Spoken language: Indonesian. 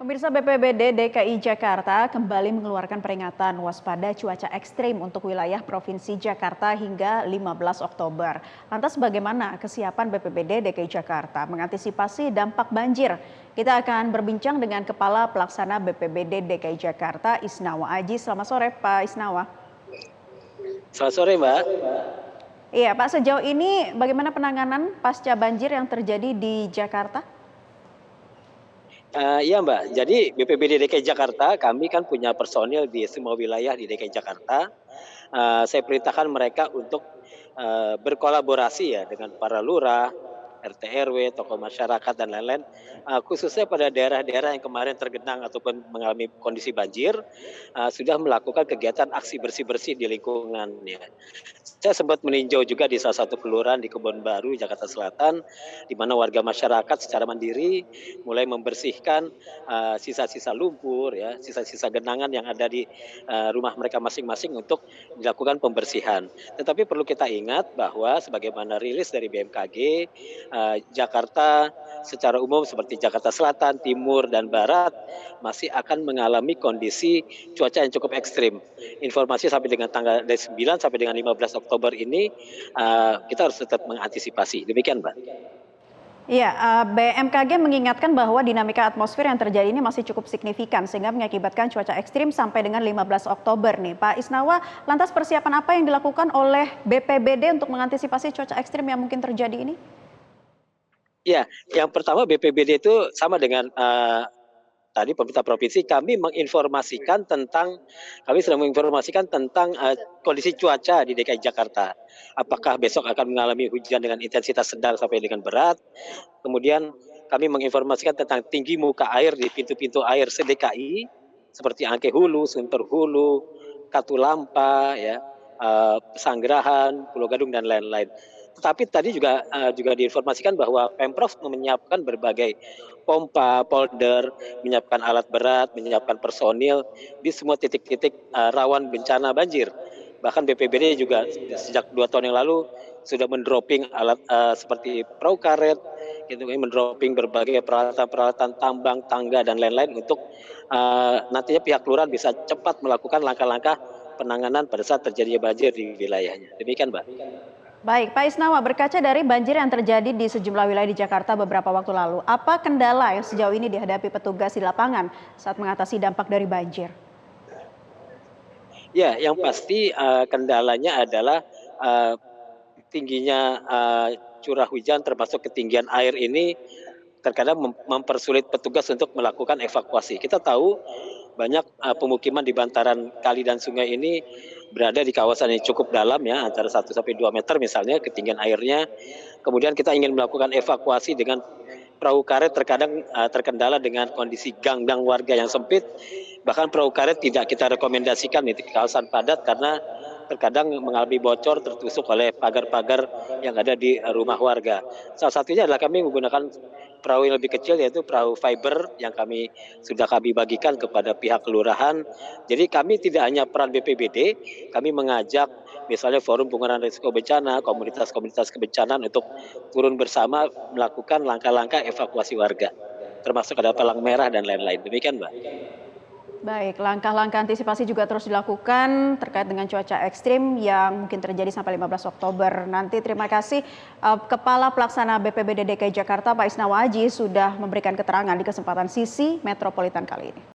Pemirsa BPBD DKI Jakarta kembali mengeluarkan peringatan waspada cuaca ekstrim untuk wilayah Provinsi Jakarta hingga 15 Oktober. Lantas bagaimana kesiapan BPBD DKI Jakarta mengantisipasi dampak banjir? Kita akan berbincang dengan Kepala Pelaksana BPBD DKI Jakarta, Isnawa Aji. Selamat sore Pak Isnawa. Selamat sore, Mbak. Iya Pak, sejauh ini bagaimana penanganan pasca banjir yang terjadi di Jakarta? Iya, Mbak. Jadi BPBD DKI Jakarta, kami kan punya personil di semua wilayah di DKI Jakarta. Saya perintahkan mereka untuk berkolaborasi ya dengan para lurah, RT RW, tokoh masyarakat dan lain-lain, khususnya pada daerah-daerah yang kemarin tergenang ataupun mengalami kondisi banjir, sudah melakukan kegiatan aksi bersih-bersih di lingkungannya. Saya sempat meninjau juga di salah satu kelurahan di Kebon Baru, Jakarta Selatan, di mana warga masyarakat secara mandiri mulai membersihkan sisa-sisa lumpur, ya, sisa-sisa genangan yang ada di rumah mereka masing-masing untuk dilakukan pembersihan. Tetapi perlu kita ingat bahwa sebagaimana rilis dari BMKG, Jakarta secara umum seperti Jakarta Selatan, Timur, dan Barat masih akan mengalami kondisi cuaca yang cukup ekstrim. Informasi sampai dengan tanggal dari 9 sampai dengan 15 Oktober ini kita harus tetap mengantisipasi. Demikian, Mbak. Iya, BMKG mengingatkan bahwa dinamika atmosfer yang terjadi ini masih cukup signifikan sehingga mengakibatkan cuaca ekstrim sampai dengan 15 Oktober nih. Pak Isnawa, lantas persiapan apa yang dilakukan oleh BPBD untuk mengantisipasi cuaca ekstrim yang mungkin terjadi ini? Ya, yang pertama BPBD itu sama dengan tadi pemerintah provinsi, kami sedang menginformasikan tentang kondisi cuaca di DKI Jakarta. Apakah besok akan mengalami hujan dengan intensitas sedang sampai dengan berat? Kemudian kami menginformasikan tentang tinggi muka air di pintu-pintu air se-DKI seperti Angke Hulu, Sunter Hulu, Katulampa, ya, Pesanggerahan, Pulau Gadung dan lain-lain. Tetapi tadi juga diinformasikan bahwa Pemprov menyiapkan berbagai pompa, polder, menyiapkan alat berat, menyiapkan personil di semua titik-titik rawan bencana banjir. Bahkan BPBD juga sejak 2 tahun yang lalu sudah mendropping alat seperti perahu karet, gitu, mendropping berbagai peralatan-peralatan tambang, tangga dan lain-lain untuk nantinya pihak kelurahan bisa cepat melakukan langkah-langkah penanganan pada saat terjadinya banjir di wilayahnya. Demikian, Mbak. Baik, Pak Isnawa, berkaca dari banjir yang terjadi di sejumlah wilayah di Jakarta beberapa waktu lalu, apa kendala yang sejauh ini dihadapi petugas di lapangan saat mengatasi dampak dari banjir? Ya, yang pasti kendalanya adalah tingginya curah hujan termasuk ketinggian air ini terkadang mempersulit petugas untuk melakukan evakuasi. Kita tahu banyak pemukiman di bantaran kali dan sungai ini berada di kawasan yang cukup dalam, ya, antara 1 sampai 2 meter misalnya ketinggian airnya. Kemudian kita ingin melakukan evakuasi dengan perahu karet, terkadang terkendala dengan kondisi gang warga yang sempit. Bahkan perahu karet tidak kita rekomendasikan di kawasan padat karena terkadang mengalami bocor tertusuk oleh pagar-pagar yang ada di rumah warga. Salah satunya adalah kami menggunakan perahu yang lebih kecil, yaitu perahu fiber yang sudah kami bagikan kepada pihak kelurahan. Jadi kami tidak hanya peran BPBD, kami mengajak misalnya forum pengurangan risiko bencana, komunitas-komunitas kebencanaan untuk turun bersama melakukan langkah-langkah evakuasi warga, termasuk ada palang merah dan lain-lain. Demikian, Mbak. Baik, langkah-langkah antisipasi juga terus dilakukan terkait dengan cuaca ekstrim yang mungkin terjadi sampai 15 Oktober nanti. Terima kasih Kepala Pelaksana BPBD DKI Jakarta, Pak Isnawa Aji, sudah memberikan keterangan di kesempatan Sisi Metropolitan kali ini.